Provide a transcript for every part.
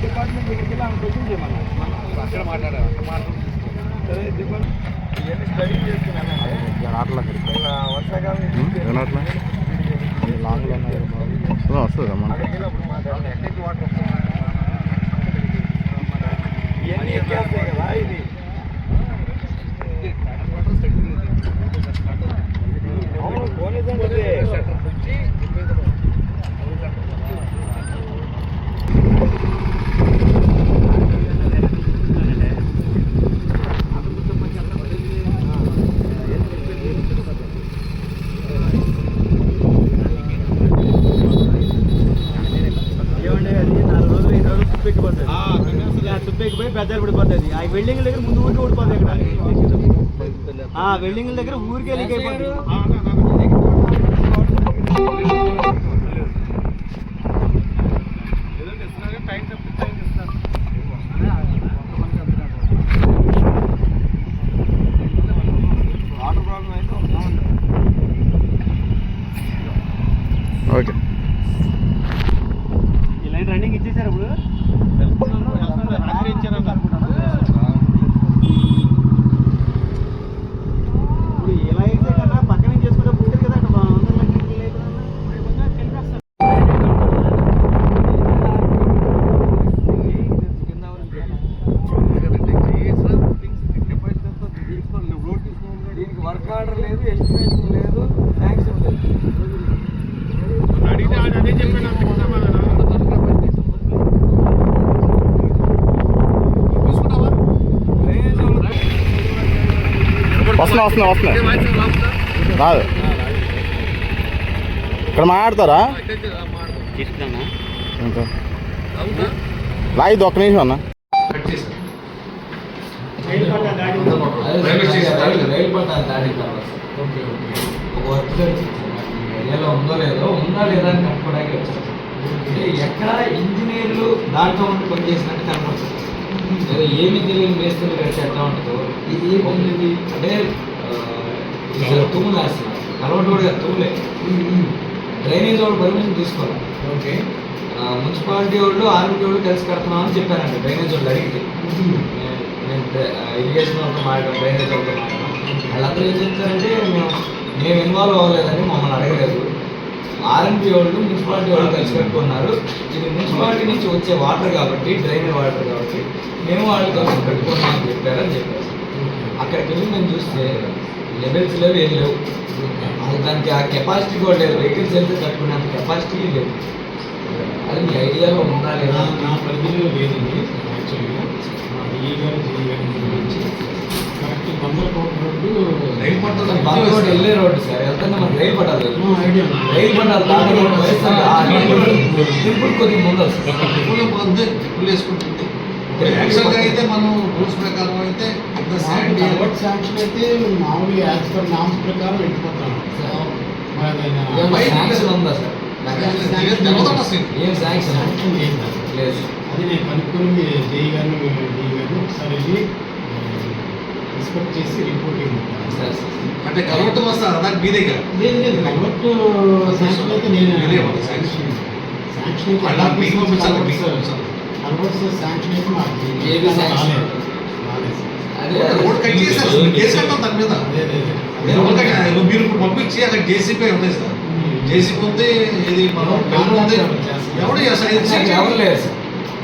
Department దగ్గరికి వెళ్ళి ఆమె క్వశ్చన్ చేయమన్నా అక్కడ మాట్లాడారు ఇవన్నీ స్టడీ చేస్తున్నానంటే వర్షాకాలం లాంగ్లో వస్తుందా మన ఎక్కడికి వాటర్ వస్తుంది ఇవన్నీ ఎక్కేస్తాయి కదా ఇది తుప్పెక్కి పోయి పెద్దలు పడిపోతుంది ఆ వెల్డింగ్ దగ్గర ముందు ఊరికి ఊడిపోతుంది ఇక్కడ ఆ వెల్డింగ్ దగ్గర ఊరికే లీక్ అయిపోతుంది వాటర్ ప్రాబ్లం అయితే ఓకే ఈ లైన్ రన్నింగ్ ఇచ్చేసారు ఇప్పుడు ఎలా అయితే కదా పక్క నుంచి చేసుకుంటే పుట్టారు కదా అక్కడ దీనికి వర్క్ ఆర్డర్ లేదు ఎస్టిమేషన్ లేదు శాంక్షన్ లేదు అదే చెప్పాను వస్తున్నా రాదు ఇక్కడ మాట్లాడతారా రాయిద్దు ఒక్క నిమిషం అన్న రైలు పట్టాలి దాడి ఒక వర్క్ ఏరియాలో ఉందో లేదో ఉందా లేదా అని కనుక్కోవడానికి వచ్చారు అంటే ఎక్కడ ఇంజనీర్లు దాంట్లో ఉండి పనిచేసినట్టు కనపడుతుంది లేదా ఏమి తెలియని మేస్తులు కట్టి ఎట్లా ఉంటుందో ఇది పొందింది అంటే తుమ్ములు వేస్తున్నారు అలవాటు కూడా తుమ్ములే డ్రైనేజ్ వాళ్ళు పర్మిషన్ తీసుకోవాలి ఓకే మున్సిపాలిటీ వాళ్ళు ఆర్మీ వాళ్ళు కలిసి కడుతున్నామని చెప్పారండి డ్రైనేజ్ వాళ్ళు అడిగితే నేను ఇరిగేషన్ వాళ్ళతో మాట్లాడాను డ్రైనేజ్ వాళ్ళతో మాట్లాడాను వాళ్ళందరూ ఏం చెప్తారంటే మేము ఇన్వాల్వ్ అవ్వలేదని మమ్మల్ని అడగలేదు ఆర్ఎంపీ వాళ్ళు మున్సిపాలిటీ వాళ్ళు కలిసి కట్టుకున్నారు ఇది మున్సిపాలిటీ నుంచి వచ్చే వాటర్ కాబట్టి డ్రైనేజ్ వాటర్ కాబట్టి మేము వాళ్ళు కలిసి కట్టుకున్నామని చెప్పారని చెప్పారు అక్కడికి వెళ్ళి మేము చూస్తే లెవెల్స్ లేవు ఏం లేవు దానికి ఆ కెపాసిటీ కూడా లేదు వెహికల్స్ వెళ్తే కట్టుకునేంత కెపాసిటీ లేదు అది మీ ఐడియాలో ఉందా లేదా నా పరిధిలో లేదండి యాక్చువల్గా మా డిఈ గారు జేఈ గారి నుంచి కరెక్ట్ 100 కోట్ల రోడ్డు రైలు పట్టాలి బంద్ రోడ్ వెళ్ళే రోడ్డు సార్ వెళ్తున్నా మనకు రైలు పట్టాలి ఐడియా రైలు పట్టాలి సింపుల్ కొద్దిగా ముందు వేసుకుంటుంది యాక్చువల్గా అయితే మనం రూల్స్ ప్రకారం అయితే శాంక్షన్ అయితే మామూలుగా యాజ్ పర్ నామ్స్ ప్రకారం వెళ్ళిపోతాను శాంక్షన్ ఉందా సార్ ఏం శాంక్షన్ లేదు అది నేను కనుక్కొని జేఈ గారిని డిఈ గారిని ఒకసారి వెళ్ళి ఇన్స్పెక్ట్ చేసి రిపోర్టింగ్ అంటే కలవటం వస్తారు దానికి మీ దగ్గర లేదు లేదు కన్వర్ట్ శాంక్షన్ అయితే నేను శాంక్షన్ కన్వర్ట్స్ శాంక్షన్ అయితే మాకు రోడ్ కట్ చేశారు కేసు కట్టాం దాని మీద మీరు ఇప్పుడు పంపించి అక్కడ జేసీపీ ఉంది సార్ జేసీపీ ఉంది ఇది మనం ఉంది ఎవరు ఎవరు లేదు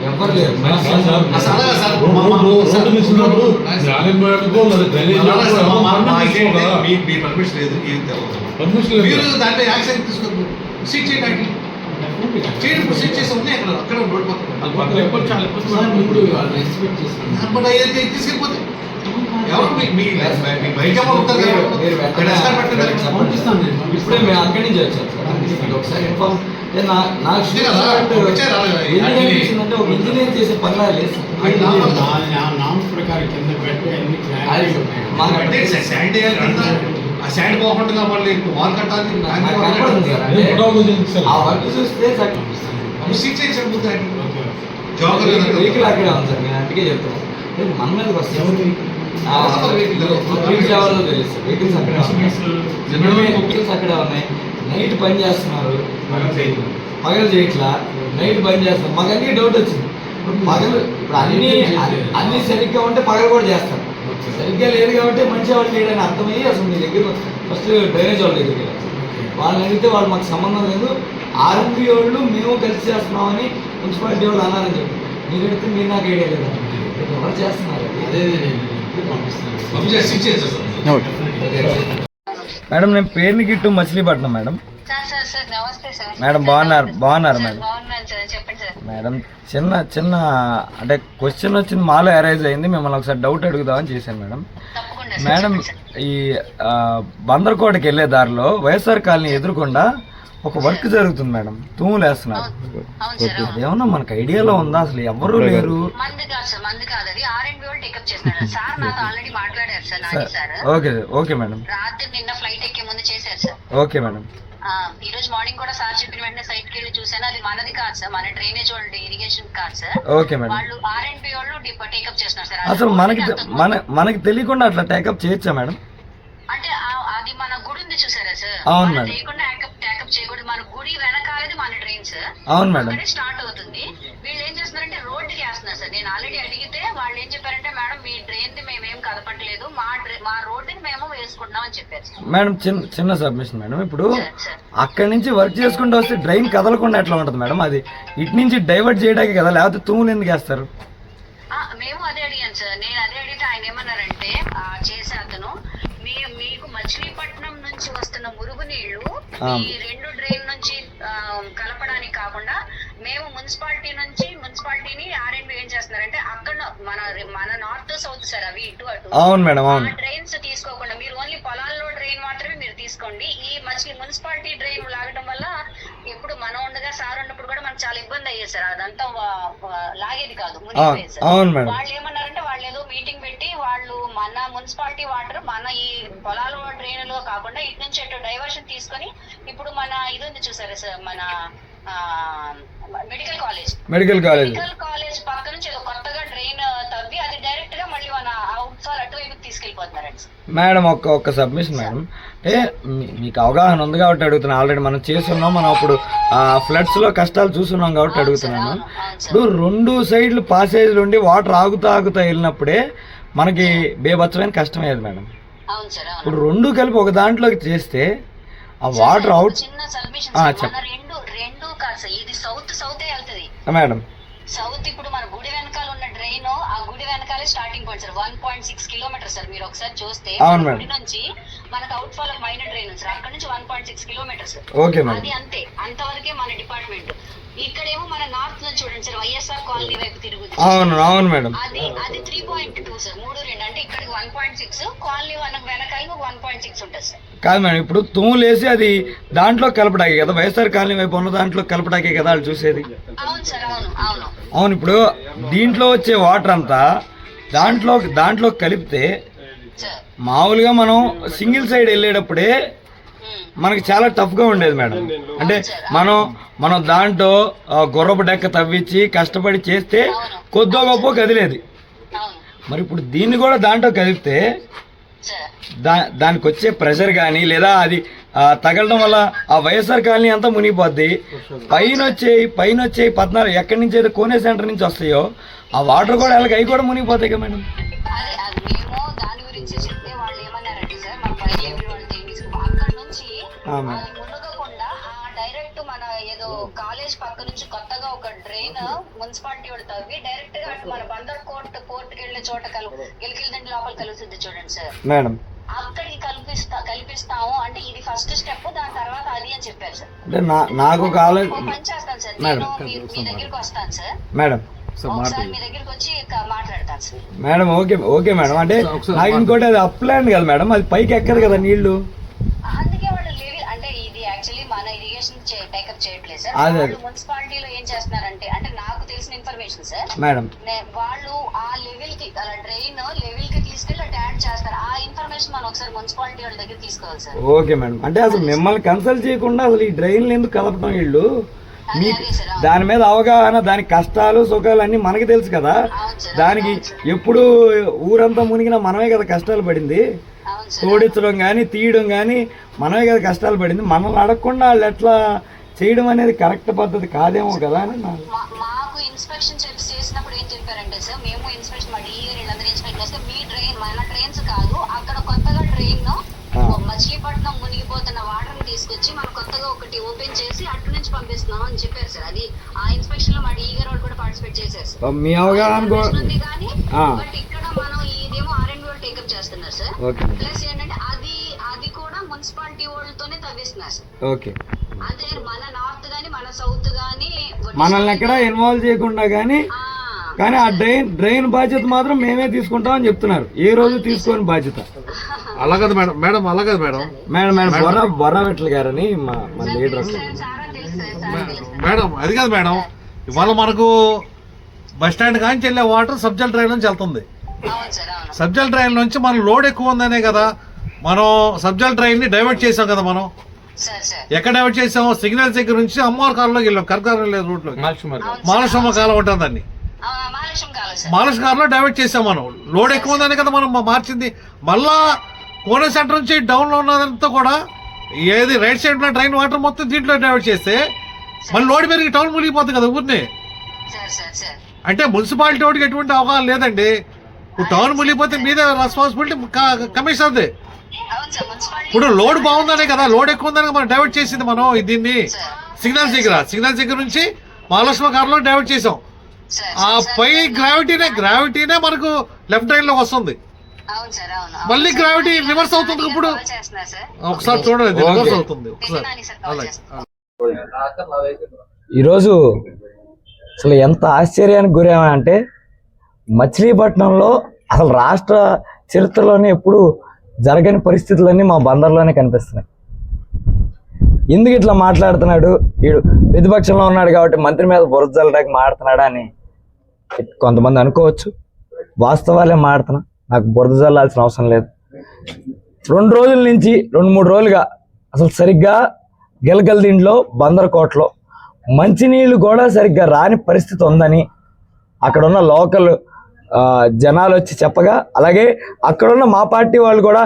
ఎవరు లేదు మీ పర్మిషన్ లేదు ఏం తెలియదు మీరు దాంట్లో యాక్షన్ తీసుకోండి సీట్ చేయడానికి చేయండి సీట్ చేసి ఉన్నాయి అక్కడ రోడ్ పక్కన తీసుకెళ్ళిపోతే ఎవరు మీ బయట ఉంటారు ఇప్పుడే మేము అక్కడి నుంచి వచ్చాం సార్ ఒకసారి ఇన్ఫార్మ్ నాకు అంటే ఒక ఇంజనీర్ చేసే పనులా లేదు నామ్స్ ప్రకారం కింద పెట్టి అన్ని మాకు అంటే శాండ్ ఆ శాండ్ పోకుండా మళ్ళీ వాల్ కట్టాలి ఆ వర్క్ చూస్తే సీట్ చేసి వెహికల్ అక్కడే ఉంది సార్ నేను అందుకే చెప్తాను మన మీదకి వస్తాను బీచ్ ఎవరిదో తెలుసు, వెహికల్స్ అక్కడే ఉన్నాయి, వెహికల్స్ అక్కడే ఉన్నాయి. నైట్ పని చేస్తున్నారు, పగలు చేయట్లా, నైట్ పని చేస్తున్నారు. మాకు అన్ని డౌట్ వచ్చింది. ఇప్పుడు పగలు ఇప్పుడు అన్ని సరిగ్గా ఉంటే పగలు కూడా చేస్తారు, సరిగ్గా లేదు కాబట్టి మంచి వాళ్ళు చేయడానికి అర్థమయ్యి అసలు మీ దగ్గర ఫస్ట్ డ్రైనేజ్ వాళ్ళ దగ్గరికి వెళ్ళారు. వాళ్ళని అడిగితే వాళ్ళు మాకు సంబంధం లేదు, ఆర్ఎంపీ వాళ్ళు మేము కలిసి చేస్తున్నామని మున్సిపాలిటీ వాళ్ళు అన్నారని చెప్పి. మీరు అడిగితే మీరు నాకు ఐడియా లేదా, ఎవరు చేస్తున్నారు? అదే పంపిస్తాను. ఓకే. మేడం నేను పేరుని గిట్టు మచిలీపట్నం మేడం. సార్ నమస్తే సార్. మేడం బాగున్నారు మేడం. బాగున్నాను సార్, చెప్పండి సార్. మేడం చిన్న అంటే క్వశ్చన్ వచ్చింది, మాలో అరైజ్ అయింది, మిమ్మల్ని ఒకసారి డౌట్ అడుగుదామని చేశాను మేడం. తప్పకుండా మేడం ఈ బందర్కోటకి వెళ్ళే దారిలో వైఎస్ఆర్ కాలనీ ఎదురుకుండా ఒక వర్క్ జరుగుతుంది మేడం, తూములు వేస్తున్నారు. అవును సార్. ఏమన్నా మనకు ఐడియాలో ఉందా? అసలు ఎవరు లేరు. మంది కాదు సార్, మంది కాదు, అది ఆర్ఎండ్బి వాళ్ళు టేకప్ చేస్తున్నారు సార్. నాతో ఆల్రెడీ మాట్లాడారు sir, Nani sir. Okay madam. రాత్రి నిన్న ఫ్లైట్ ఎక్కే ముందు చేశారు సార్. Okay madam. ఈ రోజు మార్నింగ్ కూడా సార్ చెప్పిన వెంటనే సైట్ కి వెళ్ళి చూసాను. అది మనది కాదు సార్, మన డ్రైనేజ్ వాళ్ళు ఇరిగేషన్ కాదు సార్. Okay madam. వాళ్ళు ఆర్ఎండ్బి వాళ్ళు టేకప్ చేస్తున్నారు సార్. అసలు మనకి తెలియకుండా అట్లా టేకప్ చేయొచ్చా మేడం? అంటే అది మన గుడి ఉంది చూసారా సార్, అవును మేడం. లేకుండా టేకప్ చేయకూడదు. మన గుడి వెనకాలది మన డ్రైన్ సార్. అవును మేడం. స్టార్ట్ అవుతుంది. వీళ్ళు ఏం చేస్తున్నారంటే రోడ్డుకి వేస్తున్నారు సార్. నేను ఆల్రెడీ అడిగితే వాళ్ళు ఏం చెప్పారంటే, మేడం మీ డ్రైన్ ది మేమేం కదపట్లేదు, మా రోడ్డుని మేము వేసుకుంటున్నాం అని చెప్పారు మేడం. చిన్న సబ్మిషన్ మేడం. ఇప్పుడు సార్. అక్కడి నుంచి వర్క్ చేసుకుంటూ వస్తే డ్రైన్ కదలకుండా ఎట్లా ఉంటుంది మేడం? అది ఇటు నుంచి డైవర్ట్ చేయడానికి కదా, లేకపోతే తూములు ఎందుకు వేస్తారు? మేము అదే అడిగాను సార్. నేను అదే అడిగితే ఆయన ఏమన్నారంటే, చేసే అతను మీకు మచిలీపట్నం నుంచి వస్తున్న మురుగునీళ్లు ఈ రెండు డ్రైన్ నుంచి కలపడానికి కాకుండా మేము మున్సిపాలిటీని ఆర్ఎండ్బి ఏం చేస్తున్నారంటే, అక్కడ మన నార్త్ సౌత్ సార్, అవి ఇటు అటు. అవును మేడం. అవును. డ్రైన్స్ తీసుకోకుండా మీరు ఓన్లీ పొలాల్లో డ్రైన్ మాత్రమే మీరు తీసుకోండి. ఈ మున్సిపాలిటీ డ్రైన్ లాగడం వల్ల ఎప్పుడు మనం ఉండగా సార్ ఉన్నప్పుడు కూడా మనకు చాలా ఇబ్బంది అయ్యేది సార్. అదంతా లాగేది కాదు, మునిగిపోయేది సార్. వాళ్ళు ఏమన్నారంటే, వాళ్ళు ఏదో మీటింగ్ పెట్టి వాళ్ళు మన మున్సిపాలిటీ వాటర్ మన ఈ పొలాల డ్రైన్ లో కాకుండా ఇటు నుంచి ఎటు డైవర్షన్ తీసుకొని, ఇప్పుడు మన ఇది ఉంది చూసారా సార్, మన మెడికల్ కాలేజ్ పక్క నుంచి ఏదో కొత్తగా డ్రైన్ తవ్వి అది డైరెక్ట్ గా మళ్ళీ మన అవుట్ ఫాల్ అటువైపు తీసుకెళ్లిపోతున్నారండి మేడం. ఒక్క సబ్మిషన్ మేడం. అంటే మీకు అవగాహన ఉంది కాబట్టి అడుగుతున్నాను. ఆల్రెడీ మనం చేస్తున్నాం, మనం అప్పుడు ఫ్లడ్స్ లో కష్టాలు చూస్తున్నాం కాబట్టి అడుగుతున్నాను. ఇప్పుడు రెండు సైడ్లు పాసేజ్లు ఉండి వాటర్ ఆగుతా వెళ్ళినప్పుడే మనకి బేబచ్చమైన కష్టమయ్యేది మేడం. ఇప్పుడు రెండు కలిపి ఒక దాంట్లోకి చేస్తే ఆ వాటర్ అవుట్. రెండు కాదు సార్, ఇది సౌత్ వెళ్తుంది మేడం. సౌత్ ఇప్పుడు మన గుడి వెనకాల ఉన్న డ్రైన్, ఆ గుడి వెనకాలే starting point sir. 1.6 kilometre sir. మీరు ఒకసారి చూస్తే గుడి నుంచి మనకు అవుట్ ఫాల్ మైనర్ డ్రైన్ ఉంది సార్, అక్కడ నుంచి 1.6 కిలోమీటర్స్. అది అంతే, అంతవరకే మన డిపార్ట్మెంట్. ఇక్కడేమో మన నార్త్ నుంచి చూడండి సార్, వైఎస్ఆర్ కాలనీ వైపు తిరుగుతుంది. అవును మేడం. అది 3.2 సార్, 3.2 అంటే ఇక్కడికి 1.6, కాలనీ వెనకాల 1.6 ఉంటుంది సార్. కాదు మేడం, ఇప్పుడు తూములు వేసి అది దాంట్లో కలపడాకే కదా, వైఎస్ఆర్ కాలనీ వైపు ఉన్న దాంట్లో కలపడాకే కదా వాళ్ళు చూసేది. అవును సార్. అవును. ఇప్పుడు దీంట్లో వచ్చే వాటర్ అంతా దాంట్లో కలిపితే మామూలుగా మనం సింగిల్ సైడ్ వెళ్ళేటప్పుడే మనకి చాలా టఫ్ గా ఉండేది మేడం. అంటే మనం దాంట్లో గుర్రపు డెక్క తవ్వించి కష్టపడి చేస్తే కొద్దో గొప్ప కదిలేది. మరి ఇప్పుడు దీన్ని కూడా దాంట్లో కలిపితే దానికి వచ్చే ప్రెషర్ కానీ లేదా అది తగలడం వల్ల ఆ వైఎస్ఆర్ కాలనీ అంతా మునిగిపోద్ది. పైన వచ్చే 14 ఎక్కడి నుంచి అయితే కోనే సెంటర్ నుంచి వస్తాయో ఆ వాటర్ కూడా వాళ్ళకి అవి కూడా మునిగిపోతాయి కదా మేడం. దాని గురించి చెప్తే వాళ్ళు ఏమన్నారంటే సార్, మన పైన అక్కడ నుంచి మునగకుండా డైరెక్ట్ మన ఏదో కాలేజ్ పక్క నుంచి కొత్తగా ఒక డ్రైన్ మున్సిపాలిటీ వాళ్ళు తవ్వి డైరెక్ట్ గా అటు మన బందర్ పోర్ట్కి వెళ్ళే చోట గిలికిల్దండి లోపల కలుస్తుంది చూడండి సార్ మేడం. అక్కడికి కల్పిస్తాము అంటే ఇది ఫస్ట్ స్టెప్, దాని తర్వాత అది అని చెప్పారు సార్. అంటే నాకు కాలేజ్ పని చేస్తాను సార్, నేను మీ దగ్గరికి వస్తాను సార్ మేడం. ఒకసారి మీ దగ్గరికి వచ్చి మాట్లాడతాను సార్. Madam okay madam. అంటే నాకు ఇంకోటి అది అప్లాండ్ కదా మేడం, అది పైకి ఎక్కదు కదా నీళ్లు. అందుకే వాళ్ళు అంటే ఇది యాక్చువల్లీ మన ఇరిగేషన్ టేకప్ చేయట్లేదు సార్. వాళ్ళు మున్సిపాలిటీలో ఏం చేస్తున్నారంటే, అంటే నాకు తెలిసిన ఇన్ఫర్మేషన్ సార్ మేడం, వాళ్ళు ఆ లెవెల్ కి అలా డ్రైన్ లెవెల్ కి తీసుకెళ్ళి అటు యాడ్ చేస్తారు. ఆ ఇన్ఫర్మేషన్ మనం ఒకసారి మున్సిపాలిటీ వాళ్ళ దగ్గర తీసుకోవాలి సార్. Okay madam. అంటే అసలు మిమ్మల్ని కన్సల్ట్ చేయకుండా అసలు ఈ డ్రైన్లు ఎందుకు కలపడం వీళ్ళు? మీకు దాని మీద అవగాహన, దాని కష్టాలు సుఖాలు అన్నీ మనకి తెలుసు కదా. దానికి ఎప్పుడు ఊరంతా మునిగినా మనమే కదా కష్టాలు పడింది. తోడించడం కానీ తీయడం కానీ మనమే కదా కష్టాలు పడింది. మనల్ని అడగకుండా వాళ్ళు ఎట్లా చేయడం అనేది కరెక్ట్ పద్ధతి కాదేమో కదా అని మాకు ఇన్స్పెక్షన్ చేసినప్పుడు ఏం చెప్పారంటే సార్, మేము ఇన్స్పెక్షన్ మా డిఈ వీళ్ళందరూ ఇన్స్పెక్షన్ చేస్తే మీ ట్రైన్ మన ట్రైన్స్ కాదు, అక్కడ కొత్తగా ట్రైన్ మచిలీపట్నం మునిగిపోతున్న వాటర్ ని తీసుకొచ్చి మనం కొత్తగా ఒకటి ఓపెన్ చేసి అటు నుంచి పంపిస్తున్నాం అని చెప్పారు సార్. అది ఆ ఇన్స్పెక్షన్ లో మా డిఈ గారు కూడా పార్టిసిపేట్ చేశారు సార్. మీ అవగాహన ఉంది కానీ బట్ ఇక్కడ మనం ఇదేమో ఆర్ఎండ్బి వాళ్ళు టేకప్ చేస్తున్నారు సార్. ప్లస్ ఏంటంటే అది కూడా మున్సిపాలిటీ వాళ్ళతోనే తవ్విస్తున్నారు సార్. ఓకే, అదే మన నార్త్ గానీ మన సౌత్ గానీ మనల్ని ఎక్కడ ఇన్వాల్వ్ చేయకుండా కానీ ఆ డ్రైన్ బాధ్యత మాత్రం మేమే తీసుకుంటామని చెప్తున్నారు. ఏ రోజు తీసుకోని బాధ్యత. అలాగదు మేడం అలాగదు మేడం బొర్రా వెట్ల గారని మా లీడర్. మేడం అది కాదు మేడం, ఇవాళ మనకు బస్ స్టాండ్ కానీ వెళ్ళే వాటర్ సబ్జల్ డ్రైన్ నుంచి వెళ్తుంది. సబ్జల్ డ్రైన్ నుంచి మన లోడ్ ఎక్కువ ఉందనే కదా మనం సబ్జల్ డ్రైన్ ని డైవర్ట్ చేసాం కదా. మనం ఎక్కడ డైవర్ట్ చేసాం? సిగ్నల్స్ దగ్గర నుంచి అమ్మవారి కాలంలోకి వెళ్ళాం. కర్కారం లేదు రూట్ లో మాలశమ్మ కాలం ఉంటుంది. దాన్ని మాలశ కాలంలో డైవర్ట్ చేసాం. మనం లోడ్ ఎక్కువ ఉందనే కదా మనం మార్చింది. మళ్ళా కోనే సెంటర్ నుంచి డౌన్ లో ఉన్నదంతా కూడా ఏది రైట్ సైడ్ లో డ్రైన్ వాటర్ మొత్తం దీంట్లో డైవర్ట్ చేస్తే మళ్ళీ లోడ్ పెరిగి టౌన్ మునిగిపోతుంది కదా ఊరిని. అంటే మున్సిపాలిటీ వాడికి ఎటువంటి అవగాహన లేదండి. ఇప్పుడు టౌన్ మునిగిపోతే మీదే రెస్పాన్సిబిలిటీ కమిషనర్ది. ఇప్పుడు లోడ్ బాగుందనే కదా, లోడ్ ఎక్కువ ఉందని మనం డైవర్ట్ చేసింది. మనం దీన్ని సిగ్నల్స్ దగ్గర నుంచి మహాలక్ష్మ కారులో డైవర్ట్ చేసాం. ఆ పై గ్రావిటీనే మనకు లెఫ్ట్ డ్రైన్ లోకి వస్తుంది. మళ్ళీ గ్రావిటీ రివర్స్ అవుతుంది. ఇప్పుడు ఒకసారి చూడండి, రివర్స్ అవుతుంది ఒకసారి. ఈరోజు అసలు ఎంత ఆశ్చర్యానికి గురేమంటే మచిలీపట్నంలో అసలు రాష్ట్ర చరిత్రలోనే ఎప్పుడు జరగని పరిస్థితులన్నీ మా బందర్లోనే కనిపిస్తున్నాయి. ఎందుకు ఇట్లా మాట్లాడుతున్నాడు, వీడు ప్రతిపక్షంలో ఉన్నాడు కాబట్టి మంత్రి మీద బురద జల్లడానికి మాడుతున్నాడా అని కొంతమంది అనుకోవచ్చు. వాస్తవాలే మాడుతున్నా, నాకు బురద జల్లాల్సిన అవసరం లేదు. 2 రోజుల నుంచి 2-3 రోజులుగా అసలు సరిగ్గా గిలగల్దిండ్లో బందర్కోటలో మంచినీళ్ళు కూడా సరిగ్గా రాని పరిస్థితి ఉందని అక్కడ ఉన్న లోకల్ జనాలు వచ్చి చెప్పగా, అలాగే అక్కడున్న మా పార్టీ వాళ్ళు కూడా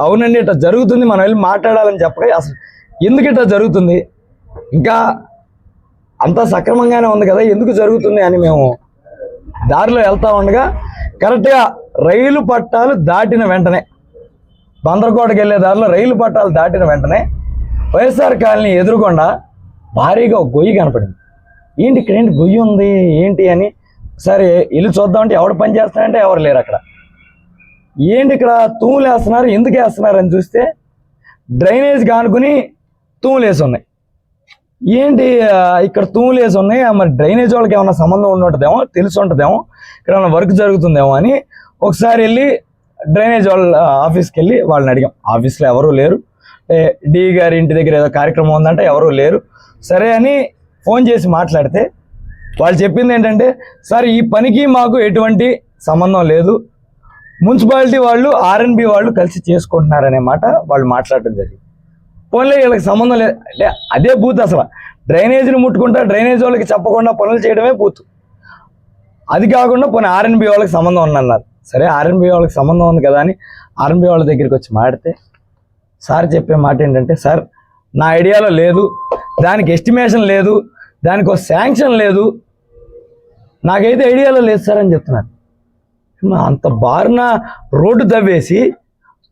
అవునండి ఇట్లా జరుగుతుంది మనం వెళ్ళి మాట్లాడాలని చెప్పగా, అసలు ఎందుకు ఇట్లా జరుగుతుంది, ఇంకా అంతా సక్రమంగానే ఉంది కదా ఎందుకు జరుగుతుంది అని మేము దారిలో వెళ్తా ఉండగా కరెక్ట్గా రైలు పట్టాలు దాటిన వెంటనే, బందర్కోటకి వెళ్ళే దారిలో రైలు పట్టాలు దాటిన వెంటనే వైఎస్ఆర్ కాలనీ ఎదురుకుండా భారీగా ఒక గొయ్యి కనపడింది. ఏంటి ఇక్కడ ఏంటి గొయ్యి ఉంది ఏంటి అని సరే ఇల్లు చూద్దామంటే ఎవడు పని చేస్తున్నారంటే ఎవరు లేరు అక్కడ. ఏంటి ఇక్కడ తూములు వేస్తున్నారు, ఎందుకు వేస్తున్నారు అని చూస్తే డ్రైనేజ్ కానుకుని తూములు వేసి ఉన్నాయి. ఏంటి ఇక్కడ తూములు వేసి ఉన్నాయి, మరి డ్రైనేజ్ వాళ్ళకి ఏమన్నా సంబంధం ఉంటుందేమో, తెలిసి ఉంటుందేమో, ఇక్కడ ఏమన్నా వర్క్ జరుగుతుందేమో అని ఒకసారి వెళ్ళి డ్రైనేజ్ వాళ్ళ ఆఫీస్కి వెళ్ళి వాళ్ళని అడిగాం. ఆఫీస్లో ఎవరూ లేరు. డి గారి ఇంటి దగ్గర ఏదో కార్యక్రమం ఉందంటే ఎవరూ లేరు. సరే అని ఫోన్ చేసి మాట్లాడితే వాళ్ళు చెప్పింది ఏంటంటే, సార్ ఈ పనికి మాకు ఎటువంటి సంబంధం లేదు, మున్సిపాలిటీ వాళ్ళు ఆర్ఎన్బి వాళ్ళు కలిసి చేసుకుంటున్నారనే మాట వాళ్ళు మాట్లాడటం జరిగింది. పోన్లే వీళ్ళకి సంబంధం లేదు, అదే బూత్. అసలు డ్రైనేజీని ముట్టుకుంటా డ్రైనేజ్ వాళ్ళకి చెప్పకుండా పనులు చేయడమే బూత్. అది కాకుండా పోనీ ఆర్ఎన్బి వాళ్ళకి సంబంధం ఉందన్నారు. సరే ఆర్ఎన్బి వాళ్ళకి సంబంధం ఉంది కదా అని ఆర్ఎన్బి వాళ్ళ దగ్గరికి వచ్చి మాడితే సార్ చెప్పే మాట ఏంటంటే, సార్ నా ఐడియాలో లేదు, దానికి ఎస్టిమేషన్ లేదు, దానికి ఒక శాంక్షన్ లేదు, నాకైతే ఐడియాలో లేదు సార్ అని చెప్తున్నారు. అంత బారున రోడ్డు తవ్వేసి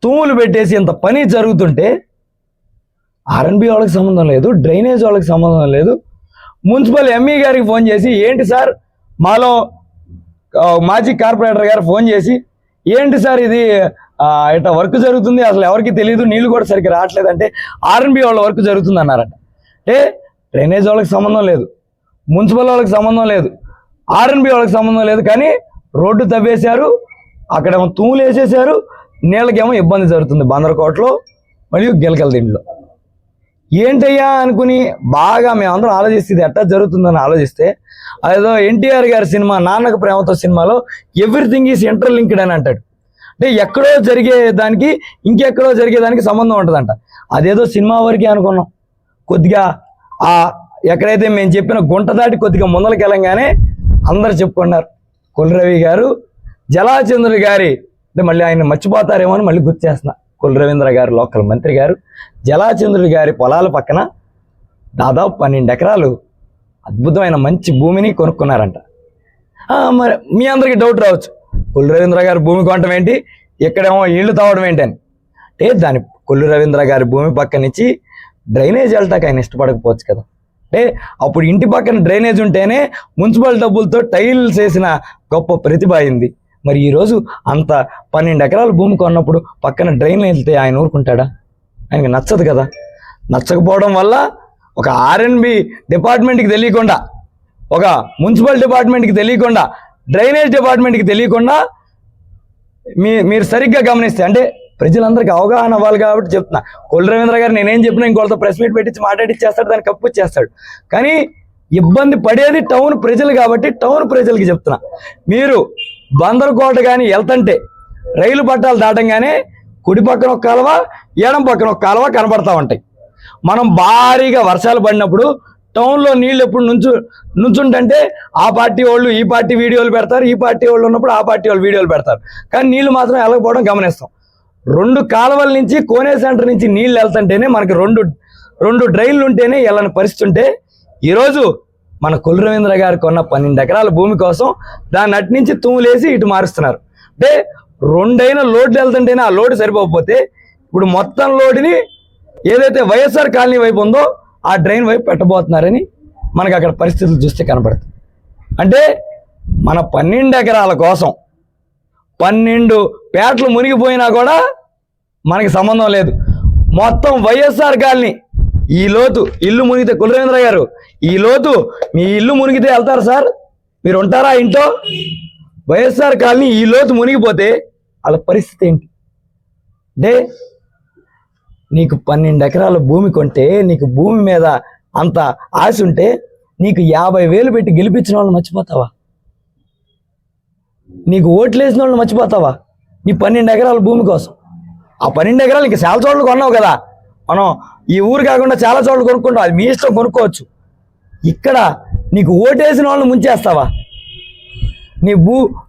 తూములు పెట్టేసి ఇంత పని జరుగుతుంటే ఆర్ఎన్బి వాళ్ళకి సంబంధం లేదు, డ్రైనేజ్ వాళ్ళకి సంబంధం లేదు. మున్సిపల్ ఎంఈ గారికి ఫోన్ చేసి ఏంటి సార్, మాలో మాజీ కార్పొరేటర్ గారు ఫోన్ చేసి ఏంటి సార్ ఇది ఇట్లా వర్క్ జరుగుతుంది, అసలు ఎవరికి తెలియదు, నీళ్ళు కూడా సరిగ్గా రావట్లేదు అంటే ఆర్ఎన్బి వాళ్ళ వర్క్ జరుగుతుంది అన్నారట. అంటే డ్రైనేజ్ వాళ్ళకి సంబంధం లేదు, మున్సిపల్ వాళ్ళకి సంబంధం లేదు, ఆర్ఎన్బి వాళ్ళకి సంబంధం లేదు, కానీ రోడ్డు తవ్వేశారు, అక్కడేమో తూములు వేసేసారు, నీళ్ళకేమో ఇబ్బంది జరుగుతుంది బందర్కోటలో మరియు గిలగల్దిండ్లో. ఏంటయ్యా అనుకుని బాగా మేమందరం ఆలోచిస్తే ఇది ఎట్లా జరుగుతుందని ఆలోచిస్తే అదేదో ఎన్టీఆర్ గారి సినిమా నాన్నకు ప్రేమతో సినిమాలో ఎవ్రీథింగ్ ఈజ్ ఇంటర్లింక్డ్ అని అంటాడు. అంటే ఎక్కడో జరిగేదానికి ఇంకెక్కడో జరిగేదానికి సంబంధం ఉంటుందంట. అదేదో సినిమా వరకే అనుకున్నాం. కొద్దిగా ఎక్కడైతే మేము చెప్పిన గుంట దాటి కొద్దిగా ముందలకి వెళ్ళంగానే అందరు చెప్పుకున్నారు కొల్లు గారు జలాచంద్రులు గారి అంటే మళ్ళీ ఆయన మర్చిపోతారేమో అని మళ్ళీ గుర్తు చేస్తున్నా. కొల్లు రవీంద్ర గారు లోకల్ మంత్రి గారు జలాచంద్రులు గారి పొలాల పక్కన దాదాపు 12 ఎకరాలు అద్భుతమైన మంచి భూమిని కొనుక్కున్నారంట. మరి మీ అందరికీ డౌట్ రావచ్చు, కొల్లు రవీంద్ర గారి భూమి కొనటం ఏంటి, ఇక్కడేమో ఇళ్ళు తావడం ఏంటి అని. అంటే దాని కొల్లు రవీంద్ర గారి భూమి పక్క నుంచి డ్రైనేజ్ వెళ్ళటానికి ఆయన ఇష్టపడకపోవచ్చు కదా. అంటే అప్పుడు ఇంటి పక్కన డ్రైనేజ్ ఉంటేనే మున్సిపల్ డబ్బులతో టైల్స్ వేసిన గొప్ప ప్రతిభ అయింది. మరి ఈరోజు అంత 12 ఎకరాల భూమి కొన్నప్పుడు పక్కన డ్రైన్ వెళ్తే ఆయన ఊరుకుంటాడా? ఆయనకి నచ్చదు కదా. నచ్చకపోవడం వల్ల ఒక R&B డిపార్ట్మెంట్కి తెలియకుండా, ఒక మున్సిపల్ డిపార్ట్మెంట్కి తెలియకుండా, డ్రైనేజ్ డిపార్ట్మెంట్కి తెలియకుండా మీరు సరిగ్గా గమనిస్తే, అంటే ప్రజలందరికీ అవగాహన అవ్వాలి కాబట్టి చెప్తున్నా. కొల్లు రవీంద్ర గారు నేనేం చెప్పినా ఇంకోళ్ళతో ప్రెస్ మీట్ పెట్టించి మాట్లాడిచ్చేస్తాడు, దాన్ని కప్పు చేస్తాడు. కానీ ఇబ్బంది పడేది టౌన్ ప్రజలు కాబట్టి టౌన్ ప్రజలకి చెప్తున్నా. మీరు బందరకోట కానీ వెళ్తుంటే రైలు పట్టాలు దాటంగానే కుడి పక్కన ఒక కాలువ, ఎడం పక్కన ఒక కాలువ కనబడతా ఉంటాయి. మనం భారీగా వర్షాలు పడినప్పుడు టౌన్లో నీళ్ళు ఎప్పుడు నుంచుంటే ఆ పార్టీ వాళ్ళు ఈ పార్టీ వీడియోలు పెడతారు, ఈ పార్టీ వాళ్ళు ఉన్నప్పుడు ఆ పార్టీ వాళ్ళు వీడియోలు పెడతారు. కానీ నీళ్లు మాత్రం వెళ్ళకపోవడం గమనిస్తాం. 2 కాలువల నుంచి కోనే సెంటర్ నుంచి నీళ్ళు వెళ్తుంటేనే మనకి రెండు డ్రైన్లు ఉంటేనే వెళ్ళని పరిస్థితి ఉంటే, ఈరోజు మన కొల్లు రవీంద్ర గారు కొన్న 12 ఎకరాల భూమి కోసం దాన్ని అటు నుంచి తూములేసి ఇటు మారుస్తున్నారు. అంటే 2 లోడ్లు వెళ్తుంటేనే ఆ లోడ్ సరిపోకపోతే ఇప్పుడు మొత్తం లోడుని ఏదైతే వైఎస్ఆర్ కాలనీ వైపు ఉందో ఆ డ్రైన్ వైపు పెట్టబోతున్నారని మనకు అక్కడ పరిస్థితులు చూస్తే కనబడుతుంది. అంటే మన 12 ఎకరాల కోసం 12 పేటలు మునిగిపోయినా కూడా మనకి సంబంధం లేదు. మొత్తం వైఎస్ఆర్ కాలనీ ఈ లోతు ఇల్లు మునిగితే, కొల్లు రవీంద్ర గారు ఈ లోతు మీ ఇల్లు మునిగితే వెళ్తారు సార్? మీరు ఉంటారా ఇంట్లో? వైఎస్ఆర్ కాలనీ ఈ లోతు మునిగిపోతే వాళ్ళ పరిస్థితి ఏంటి? అంటే నీకు 12 ఎకరాల భూమి కొంటే, నీకు భూమి మీద అంత ఆశ ఉంటే, నీకు 50,000 పెట్టి గెలిపించిన వాళ్ళని మర్చిపోతావా? నీకు ఓట్లు వేసిన వాళ్ళని మర్చిపోతావా? నీ 12 ఎకరాల భూమి కోసం. ఆ 12 ఎకరాలు ఇంకా చాలా చోట్ల కొన్నావు కదా. మనం ఈ ఊరు కాకుండా చాలా చోట్ల కొనుక్కుంటాం, అది మీ ఇష్టం, కొనుక్కోవచ్చు. ఇక్కడ నీకు ఓటేసిన వాళ్ళని ముంచేస్తావా? నీ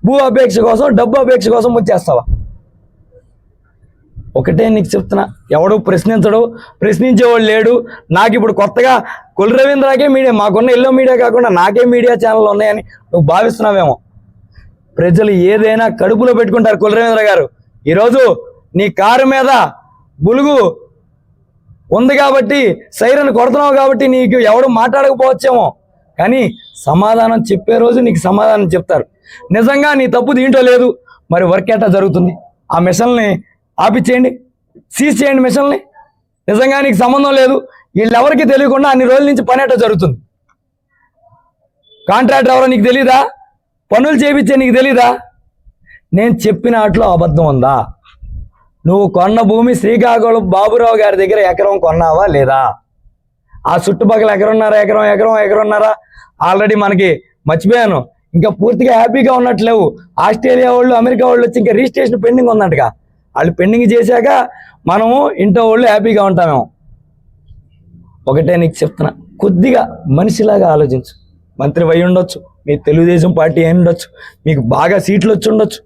భూ అపేక్ష కోసం, డబ్బు అపేక్ష కోసం ముంచేస్తావా? ఒకటే నీకు చెప్తున్నా, ఎవడు ప్రశ్నించడు, ప్రశ్నించేవాడు లేడు. నాకు ఇప్పుడు కొత్తగా కొల్లు రవీంద్రకే మీడియా, మాకున్న ఎల్లో మీడియా కాకుండా నాకే మీడియా ఛానల్ ఉన్నాయని నువ్వు భావిస్తున్నావేమో. ప్రజలు ఏదైనా కడుపులో పెట్టుకుంటారు. కొల్లు రవీంద్ర గారు ఈరోజు నీ కారు మీద బులుగు ఉంది కాబట్టి, సైరన్ కొడుతున్నావు కాబట్టి నీకు ఎవడు మాట్లాడకపోవచ్చేమో, కానీ సమాధానం చెప్పే రోజు నీకు సమాధానం చెప్తారు. నిజంగా నీ తప్పు దీంట్లో లేదు, మరి వర్క్ ఎట్టా జరుగుతుంది? ఆ మిషన్ని ఆపిచ్చేయండి, సీజ్ చేయండి మిషన్ని. నిజంగా నీకు సంబంధం లేదు, వీళ్ళెవరికి తెలియకుండా అన్ని రోజుల నుంచి పని ఎట్టా జరుగుతుంది? కాంట్రాక్టర్ ఎవరో నీకు తెలీదా? పనులు చేయించే నీకు తెలీదా? నేను చెప్పిన వాటిలో అబద్ధం ఉందా? నువ్వు కొన్న భూమి శ్రీకాకుళం బాబురావు గారి దగ్గర ఎకరం కొన్నావా లేదా? ఆ చుట్టుపక్కల ఎకరంన్నారా ఆల్రెడీ మనకి మర్చిపోయాను. ఇంకా పూర్తిగా హ్యాపీగా ఉన్నట్లేవు. ఆస్ట్రేలియా వాళ్ళు, అమెరికా వాళ్ళు వచ్చి ఇంకా రిజిస్ట్రేషన్ పెండింగ్ ఉందంటగా. వాళ్ళు పెండింగ్ చేశాక మనము ఇంట్లో వాళ్ళు హ్యాపీగా ఉంటామేమో. ఒకటే నీకు చెప్తున్నా, కొద్దిగా మనిషిలాగా ఆలోచించు. మంత్రి అయి ఉండొచ్చు, మీ తెలుగుదేశం పార్టీ అయి ఉండొచ్చు, మీకు బాగా సీట్లు వచ్చి ఉండొచ్చు,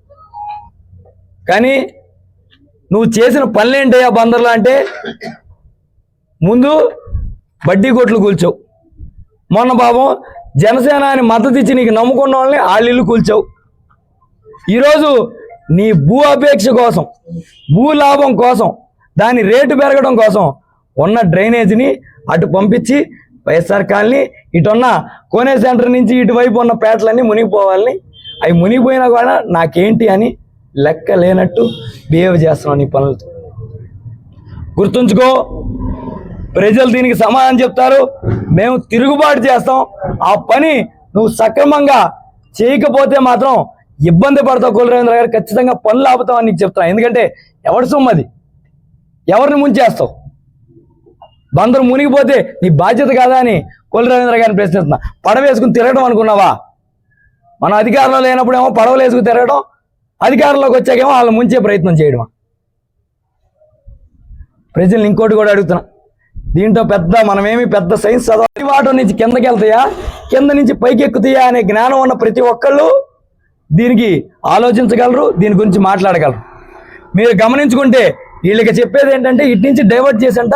కానీ నువ్వు చేసిన పనులేంటయ్యా బందర్లో అంటే, ముందు బడ్డీ కొట్లు కూల్చావు. మొన్న పాపం జనసేన అని మద్దతు ఇచ్చి నీకు నమ్ముకున్న వాళ్ళని వాళ్ళ ఇల్లు కూల్చావు. ఈరోజు నీ భూ అపేక్ష కోసం, భూ లాభం కోసం, దాని రేటు పెరగడం కోసం ఉన్న డ్రైనేజీని అటు పంపించి వైఎస్ఆర్ కాలనీ, ఇటున్న కోనే సెంటర్ నుంచి ఇటువైపు ఉన్న పేటలన్నీ మునిగిపోవాలని, అవి మునిగిపోయినా కూడా నాకేంటి అని లెక్క లేనట్టు బిహేవ్ చేస్తున్నావు నీ పనులతో. గుర్తుంచుకో, ప్రజలు దీనికి సమాధానం చెప్తారు. మేము తిరుగుబాటు చేస్తాం. ఆ పని నువ్వు సక్రమంగా చేయకపోతే మాత్రం ఇబ్బంది పడతావు. కొల్లు రవీంద్ర గారు ఖచ్చితంగా పనులు ఆపుతామని నీకు చెప్తాను. ఎందుకంటే ఎవరి సొమ్మది, ఎవరిని ముంచేస్తావు? బందరు మునిగిపోతే నీ బాధ్యత కాదా అని కొల్లు రవీంద్ర గారిని ప్రశ్నిస్తున్నా. పడవ వేసుకుని తిరగడం అనుకున్నావా? మనం అధికారంలో లేనప్పుడేమో పడవలు వేసుకుని తిరగడం, అధికారంలోకి వచ్చాకేమో వాళ్ళు ముంచే ప్రయత్నం చేయడమా? ప్రజల్ని ఇంకోటి కూడా అడుగుతున్నా, దీంట్లో మనమేమి పెద్ద సైన్స్ చదవాలి, వాటి నుంచి కిందకి వెళ్తాయా కింద నుంచి పైకి ఎక్కుతాయా అనే జ్ఞానం ఉన్న ప్రతి ఒక్కళ్ళు దీనికి ఆలోచించగలరు, దీని గురించి మాట్లాడగలరు. మీరు గమనించుకుంటే వీళ్ళకి చెప్పేది ఏంటంటే ఇటు నుంచి డైవర్ట్ చేసంట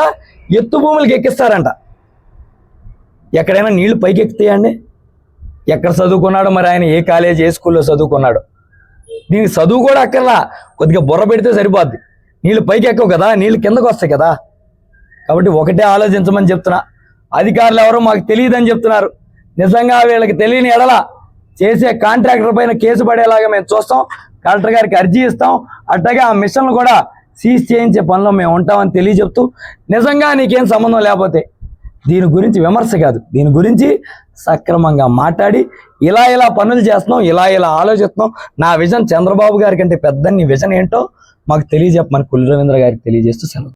ఎత్తు భూములకి ఎక్కిస్తారంట. ఎక్కడైనా నీళ్లు పైకి ఎక్కుతాయండి? ఎక్కడ చదువుకున్నాడు మరి ఆయన, ఏ కాలేజ్ ఏ స్కూల్లో చదువుకున్నాడు? దీనికి చదువు కూడా అక్కర్లా, కొద్దిగా బుర్ర పెడితే సరిపోద్ది. నీళ్ళు పైకి ఎక్కవు కదా, నీళ్ళు కిందకు వస్తాయి కదా. కాబట్టి ఒకటే ఆలోచించమని చెప్తున్నా. అధికారులు ఎవరో మాకు తెలియదని చెప్తున్నారు. నిజంగా వీళ్ళకి తెలియని ఎడల చేసే కాంట్రాక్టర్ పైన కేసు పడేలాగా మేము చూస్తాం, కలెక్టర్ గారికి అర్జీ ఇస్తాం. అట్లాగే ఆ మిషన్లు కూడా సీజ్ చేయించే పనిలో మేము ఉంటామని తెలియజెప్తూ, నిజంగా నీకేం సంబంధం లేకపోతే దీని గురించి విమర్శ కాదు, దీని గురించి సక్రమంగా మాట్లాడి ఇలా పనులు చేస్తున్నాం, ఇలా ఆలోచిస్తున్నాం, నా విజన్ చంద్రబాబు గారి కంటే పెద్ద నీ విజన్ ఏంటో మాకు తెలియజెప్పమని కొల్లు రవీంద్ర గారికి తెలియజేస్తూ సెలవు.